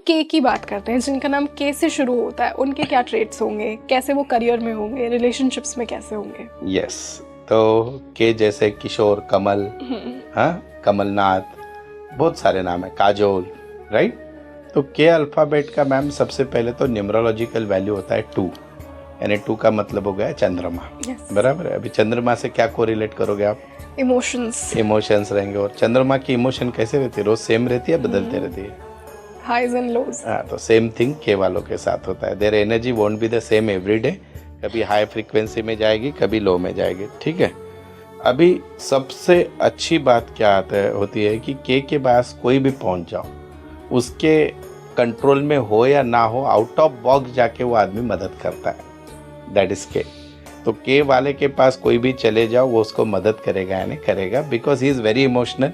के की बात करते हैं, जिनका नाम के से शुरू होता है, उनके क्या ट्रेट्स होंगे, कैसे वो करियर में होंगे, रिलेशनशिप्स में कैसे होंगे? यस, तो के जैसे किशोर, कमल, हाँ, कमलनाथ, बहुत सारे नाम है, काजोल, राइट। तो के अल्फ़ाबेट का मैम सबसे पहले तो न्यूमरोलॉजिकल वैल्यू होता है 2, यानी 2 का मतलब हो गया चंद्रमा। बराबर है। अभी चंद्रमा से क्या कोरिलेट करोगे आप? इमोशंस रहेंगे। और चंद्रमा की इमोशन कैसे रहती है? रोज सेम रहती है, बदलते रहती है, हाइज एंड लोज। हाँ, तो सेम थिंग के वालों के साथ होता है। Their energy won't be the same every day, कभी हाई फ्रीक्वेंसी में जाएगी, कभी लो में जाएगी, ठीक है। अभी सबसे अच्छी बात क्या होती है कि के पास कोई भी पहुंच जाओ, उसके कंट्रोल में हो या ना हो, आउट ऑफ बॉक्स जाके वो आदमी मदद करता है, दैट इज के। तो के वाले के पास कोई भी चले जाओ, वो उसको मदद करेगा या नहीं करेगा, because he is very emotional.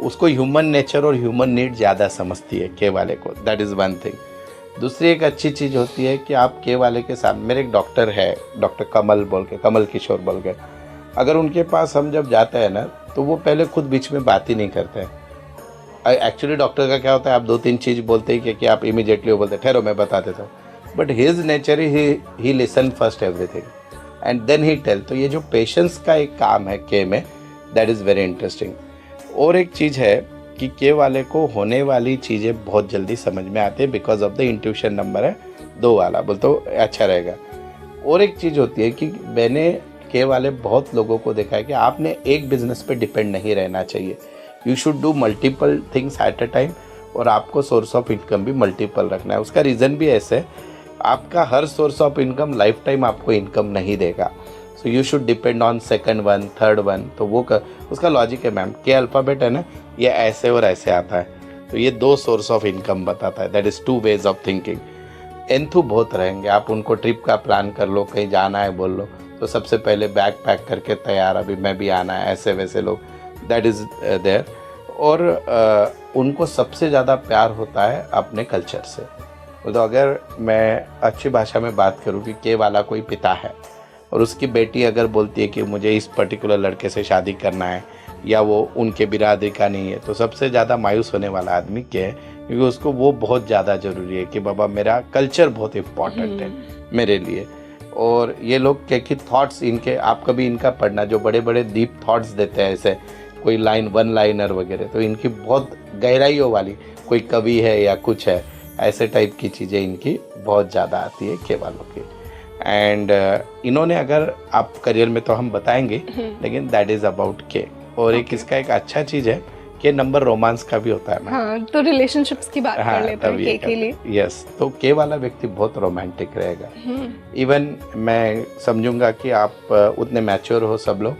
उसको ह्यूमन नेचर और ह्यूमन नीड ज़्यादा समझती है के वाले को, दैट इज़ वन थिंग। दूसरी एक अच्छी चीज़ होती है कि आप के वाले के साथ, मेरे एक डॉक्टर है, डॉक्टर कमल बोल के, कमल किशोर बोल के, अगर उनके पास हम जब जाते हैं ना, तो वो पहले खुद बीच में बात ही नहीं करते हैं। एक्चुअली डॉक्टर का क्या होता है, आप 2-3 चीज़ बोलते ही कि आप इमीडिएटली वो बोलते ठहरो मैं बता देता हूँ, but his nature he listen first everything and then he tell. तो ये जो पेशेंस का एक काम है के में, दैट इज़ वेरी इंटरेस्टिंग। और एक चीज़ है कि के वाले को होने वाली चीज़ें बहुत जल्दी समझ में आती है, because of the intuition number है 2 वाला, बोल तो अच्छा रहेगा। और एक चीज़ होती है कि मैंने के वाले बहुत लोगों को देखा है कि आपने एक बिजनेस पे डिपेंड नहीं रहना चाहिए, you should do multiple things at a time, और आपको सोर्स ऑफ इनकम भी मल्टीपल रखना है। उसका रीज़न भी ऐसे है, आपका हर source of income life time आपको इनकम नहीं देगा, so you should depend on second one, third one. तो वो उसका लॉजिक है मैम, के अल्फ़ाबेट है ना, ये ऐसे और ऐसे आता है, तो ये 2 सोर्स ऑफ इनकम बताता है, that is 2 ways of thinking. Enthu बहुत रहेंगे, आप उनको ट्रिप का प्लान कर लो, कहीं जाना है बोल लो, तो सबसे पहले बैग पैक करके तैयार, अभी मैं भी आना है, ऐसे वैसे लोग, दैट इज़ देयर। और उनको सबसे ज़्यादा प्यार होता है अपने कल्चर से। तो अगर मैं अच्छी भाषा में बात करूं कि के वाला कोई पिता है और उसकी बेटी अगर बोलती है कि मुझे इस पर्टिकुलर लड़के से शादी करना है, या वो उनके बिरादरी का नहीं है, तो सबसे ज़्यादा मायूस होने वाला आदमी के है, क्योंकि उसको वो बहुत ज़्यादा ज़रूरी है कि बाबा मेरा कल्चर बहुत इम्पॉर्टेंट है मेरे लिए। और ये लोग के थॉट्स इनके, आप कभी इनका पढ़ना, जो बड़े बड़े डीप थॉट्स देते हैं, ऐसे कोई लाइन, वन लाइनर वगैरह, तो इनकी बहुत गहराइयों वाली, कोई कवि है या कुछ है, ऐसे टाइप की चीज़ें इनकी बहुत ज़्यादा आती है के वालों की। एंड इन्होंने, अगर आप करियर में तो हम बताएंगे, लेकिन दैट इज़ अबाउट के। और एक इसका एक अच्छा चीज़ है कि नंबर रोमांस का भी होता है। हाँ, तो रिलेशनशिप्स की बात कर लेते हैं के लिए। यस, तो के वाला व्यक्ति बहुत रोमांटिक रहेगा। इवन मैं समझूंगा कि आप उतने मैच्योर हो सब लोग,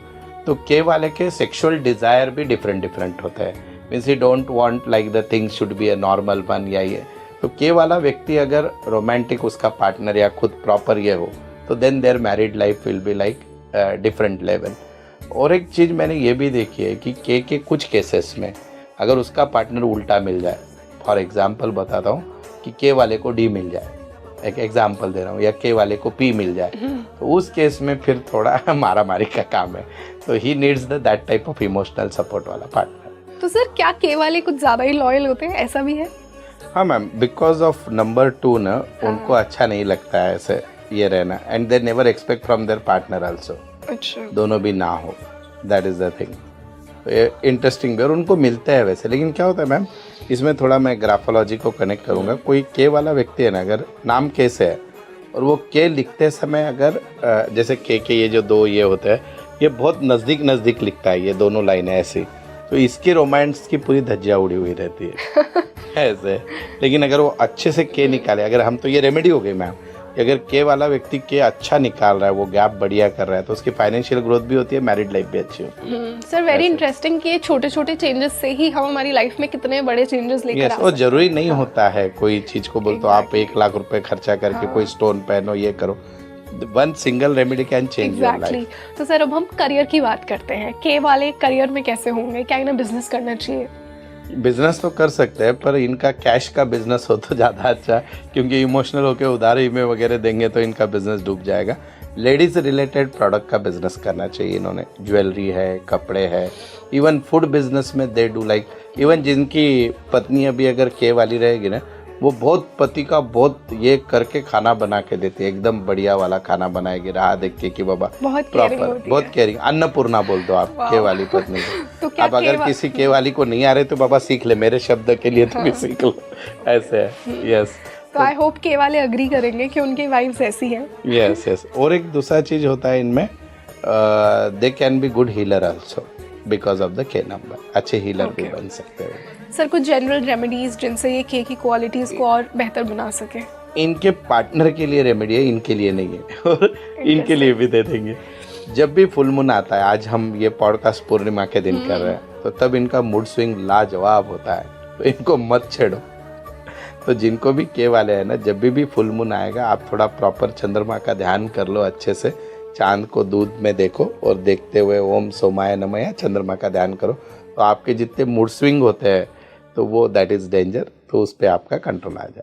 तो के वाले के सेक्सुअल डिज़ायर भी डिफरेंट होते हैं। Means he don't want like the things should be a normal one, या ये। तो के वाला व्यक्ति अगर रोमांटिक उसका पार्टनर या खुद प्रॉपर ये हो, तो then their married life will be like different level. और एक चीज़ मैंने ये भी देखी है कि के कुछ केसेस में अगर उसका पार्टनर उल्टा मिल जाए, फॉर एग्जांपल बताता हूँ कि के वाले को डी मिल जाए, एक एग्जांपल दे रहा हूँ, या के वाले को पी मिल जाए, तो उस केस में फिर थोड़ा मारा मारी का काम है। तो he needs that type of emotional support वाला पार्टनर। तो सर क्या के वाले कुछ ज़्यादा ही लॉयल होते हैं, ऐसा भी है? हाँ मैम, बिकॉज ऑफ नंबर 2 ना, उनको अच्छा नहीं लगता है ऐसे ये रहना, and they never expect from there partner also. अच्छा, दोनों भी ना हो, that is the thing. Interesting भी, और उनको मिलते हैं वैसे। लेकिन क्या होता है मैम, इसमें थोड़ा मैं ग्राफोलॉजी को कनेक्ट करूँगा। कोई के वाला व्यक्ति है ना, अगर नाम के से है और वो के लिखते समय अगर जैसे के ये जो 2 ये होते हैं, ये बहुत नज़दीक लिखता है, ये दोनों लाइनें ऐसी, तो इसकी रोमांस की पूरी धज्जियाँ उड़ी हुई रहती है ऐसे। लेकिन अगर वो अच्छे से के निकाले, अगर हम, तो ये रेमेडी हो गई मैम, अगर के वाला व्यक्ति के अच्छा निकाल रहा है, वो गैप बढ़िया कर रहा है, तो उसकी फाइनेंशियल ग्रोथ भी होती है, मैरिड लाइफ भी अच्छी होती है। सर वेरी इंटरेस्टिंग कि ये छोटे छोटे चेंजेस से ही हम हमारी लाइफ में कितने बड़े चेंजेस लेकर आ सकते हैं। और जरूरी नहीं होता है कोई चीज को बोल तो आप 1 लाख रुपए खर्चा करके कोई स्टोन पहनो, ये करो, one single remedy can change your life. तो सर अब हम करियर की बात करते हैं, के वाले करियर में कैसे होंगे, क्या इन्हें बिजनेस करना चाहिए? बिजनेस तो कर सकते हैं, पर इनका कैश का बिजनेस हो तो ज़्यादा अच्छा, क्योंकि इमोशनल होकर उधारी में वगैरह देंगे तो इनका बिजनेस डूब जाएगा। लेडीज़ रिलेटेड प्रोडक्ट का बिजनेस करना चाहिए इन्होंने, ज्वेलरी है, कपड़े है, इवन फूड बिजनेस में दे डू लाइक, इवन जिनकी पत्नी अभी अगर के वाली रहेगी ना, वो बहुत पति का बहुत ये करके खाना बना के देती है, एकदम बढ़िया वाला खाना बनाएगी, राह देख के कि बाबा बहुत केयरिंग प्रॉपर, होती बहुत है। केयरिंग। अन्नपूर्णा बोल दो आप वाह। के वाली पत्नी तो को। क्या अब अगर किसी के वाली को नहीं आ रहे तो बाबा सीख ले, मेरे शब्द के लिए तो भी सीख लो, ऐसे है। यस तो आई होप के वाले अग्री करेंगे कि उनकी वाइफ्स ऐसी हैं। Yes yes. और एक दूसरा चीज होता है इनमें, they can be good healer also because of the के नंबर, अच्छे हीलर भी बन सकते हो। सर कुछ जनरल रेमेडीज जिनसे ये के की क्वालिटीज को और बेहतर बना सके? इनके पार्टनर के लिए रेमेडी है, इनके लिए नहीं है, और इनके लिए भी दे देंगे। जब भी फुल मून आता है, आज हम ये पॉडकास्ट पूर्णिमा के दिन कर रहे हैं, तो तब इनका मूड स्विंग लाजवाब होता है, तो इनको मत छेड़ो। तो जिनको भी के वाले हैं ना, जब भी फुल मून आएगा, आप थोड़ा प्रॉपर चंद्रमा का ध्यान कर लो अच्छे से, चांद को दूध में देखो और देखते हुए ओम सोमाय नमः या चंद्रमा का ध्यान करो, तो आपके जितने मूड स्विंग होते हैं तो वो दैट इज डेंजर, तो उस पर आपका कंट्रोल आ जाएगा।